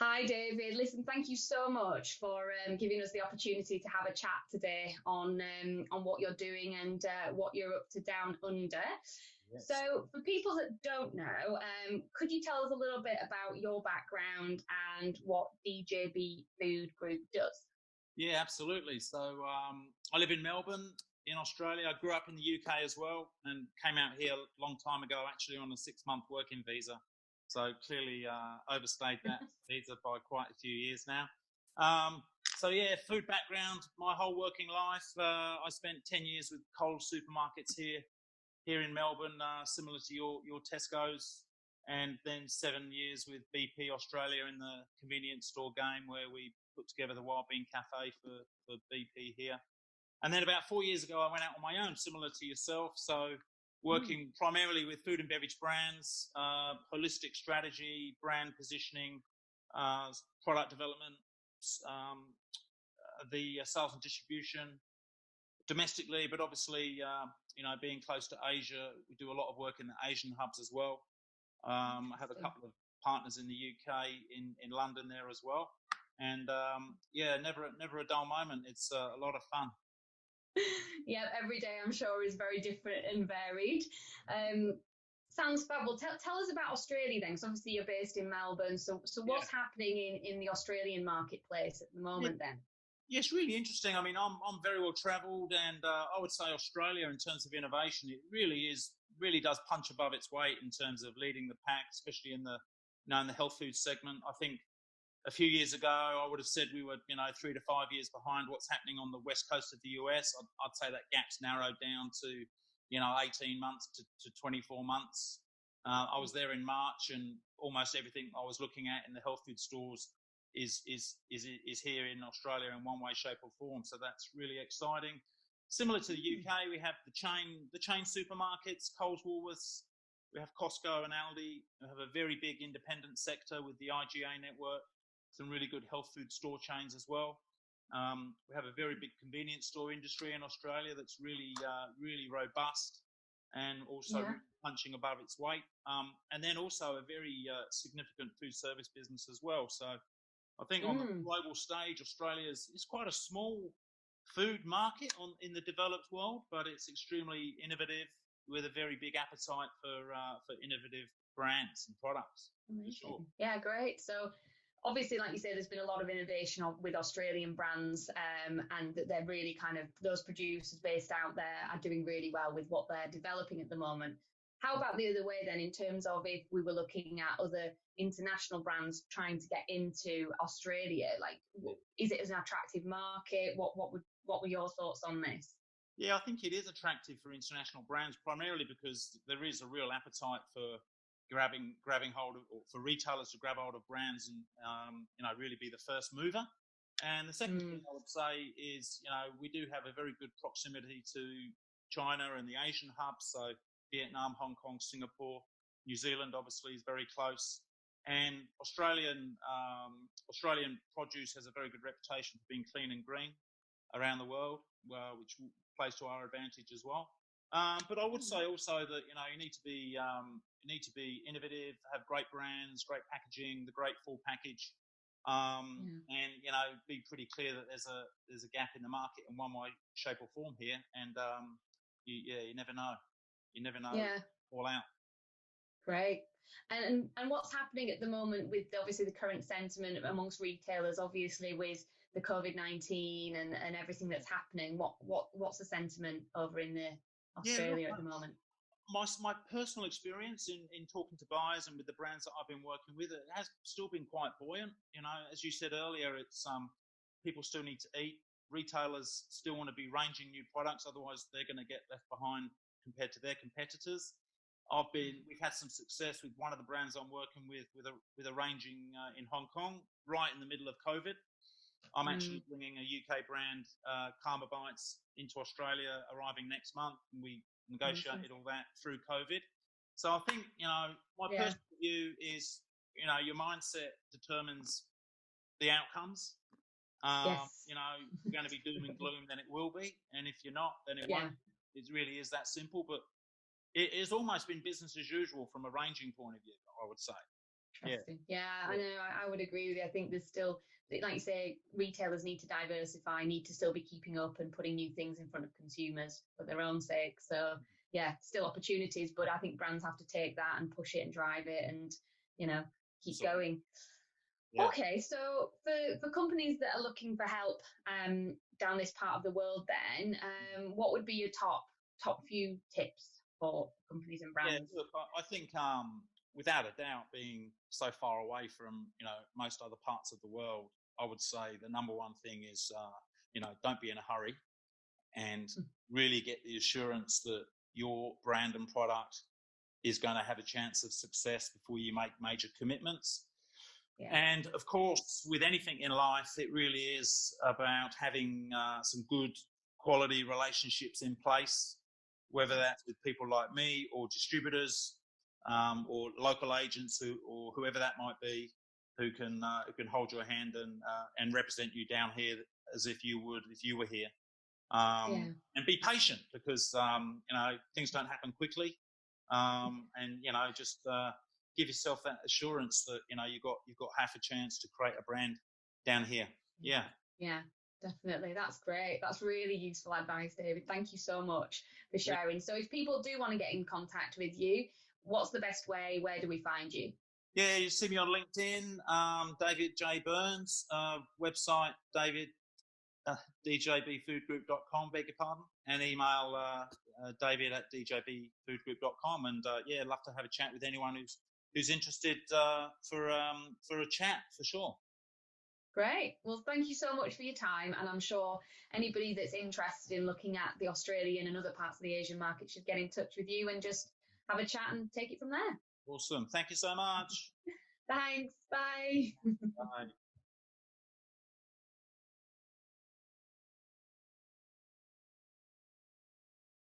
Hi, David. Listen, thank you so much for giving us the opportunity to have a chat today on what you're doing and what you're up to down under. Yes. So, for people that don't know, could you tell us a little bit about your background and what DJB Food Group does? Yeah, absolutely. So I live in Melbourne in Australia. I grew up in the UK as well and came out here a long time ago, actually on a 6-month working visa. So clearly overstayed that visa by quite a few years now. Um, so yeah, food background, my whole working life. I spent 10 years with Coles supermarkets here in Melbourne, similar to your Tesco's, and then 7 years with BP Australia in the convenience store game, where we put together the Wild Bean Cafe for BP here. And then about 4 years ago, I went out on my own, similar to yourself. So working primarily with food and beverage brands, holistic strategy, brand positioning, product development, um, the sales and distribution, domestically, but obviously, being close to Asia, we do a lot of work in the Asian hubs as well. I have a couple of partners in the UK, in London there as well. And yeah, never a dull moment. It's a lot of fun. Yeah, every day I'm sure is very different and varied. Um, Sounds fab. Well, tell us about Australia then, because obviously you're based in Melbourne. So Yeah. what's happening in the Australian marketplace at the moment then? Yeah, it's really interesting. I mean, I'm very well travelled, and I would say Australia, in terms of innovation, it really does punch above its weight in terms of leading the pack, especially in the health food segment. I think a few years ago, I would have said we were 3 to 5 years behind what's happening on the west coast of the US. I'd say that gap's narrowed down to 18 months to 24 months. I was there in March, and almost everything I was looking at in the health food stores is here in Australia in one way, shape, or form. So that's really exciting. Similar to the UK, we have the chain supermarkets, Coles, Woolworths. We have Costco and Aldi. We have a very big independent sector with the IGA network. Some really good health food store chains as well. We have a very big convenience store industry in Australia that's really robust and also punching above its weight. And then also a very significant food service business as well. So I think on the global stage, Australia is quite a small food market in the developed world, but it's extremely innovative with a very big appetite for innovative brands and products. Amazing. Sure. Yeah, great. So obviously, like you say, there's been a lot of innovation with Australian brands, and they're really kind of, those producers based out there are doing really well with what they're developing at the moment. How about the other way then, in terms of if we were looking at other international brands trying to get into Australia? Like, is it an attractive market? What were your thoughts on this? Yeah, I think it is attractive for international brands, primarily because there is a real appetite for grabbing hold of, or for retailers to grab hold of brands and really be the first mover. And the second thing I would say is, we do have a very good proximity to China and the Asian hubs. So Vietnam, Hong Kong, Singapore, New Zealand obviously is very close. And Australian produce has a very good reputation for being clean and green around the world, which plays to our advantage as well. But I would say also that you need to be innovative, have great brands, great packaging, the great full package, and be pretty clear that there's a gap in the market in one way, shape, or form here. And you never know. You never know. Yeah. All out. Great. And what's happening at the moment with obviously the current sentiment amongst retailers, obviously with the COVID-19 and everything that's happening? What's the sentiment over in Australia at the moment? My personal experience in talking to buyers and with the brands that I've been working with, it has still been quite buoyant. As you said earlier, it's people still need to eat. Retailers still want to be ranging new products, otherwise they're going to get left behind compared to their competitors. We've had some success with one of the brands I'm working with a ranging in Hong Kong right in the middle of COVID. I'm actually bringing a UK brand, Karma Bites, into Australia, arriving next month, and we negotiated all that through COVID. So I think, my personal view is, your mindset determines the outcomes. If you're going to be doom and gloom, then it will be. And if you're not, then it won't. It really is that simple. But it has almost been business as usual from a ranging point of view, I would say. Interesting. Yeah, I know. I would agree with you. I think there's still, like you say, retailers need to diversify, need to still be keeping up and putting new things in front of consumers for their own sake. So yeah, still opportunities, but I think brands have to take that and push it and drive it and, keep going. Yeah. Okay, so for companies that are looking for help down this part of the world, then what would be your top few tips for companies and brands? Yeah, look, I think without a doubt, being so far away from most other parts of the world, I would say the number one thing is don't be in a hurry, and really get the assurance that your brand and product is going to have a chance of success before you make major commitments. Yeah. And of course, with anything in life, it really is about having some good quality relationships in place, whether that's with people like me or distributors or local agents or whoever that might be, who can hold your hand and represent you down here as if you would if you were here. And be patient, because things don't happen quickly, and just give yourself that assurance that you've got half a chance to create a brand down here. Yeah Definitely. That's great. That's really useful advice, David. Thank you so much for sharing. So if people do want to get in contact with you, what's the best way? Where do we find you? Yeah, you see me on LinkedIn, David J. Burns, website David DJBfoodgroup.com, beg your pardon, and email David at DJBfoodgroup.com. And I'd love to have a chat with anyone who's interested for a chat, for sure. Great. Well, thank you so much for your time. And I'm sure anybody that's interested in looking at the Australian and other parts of the Asian market should get in touch with you and just have a chat and take it from there. Awesome. Thank you so much. Thanks. Bye. Bye.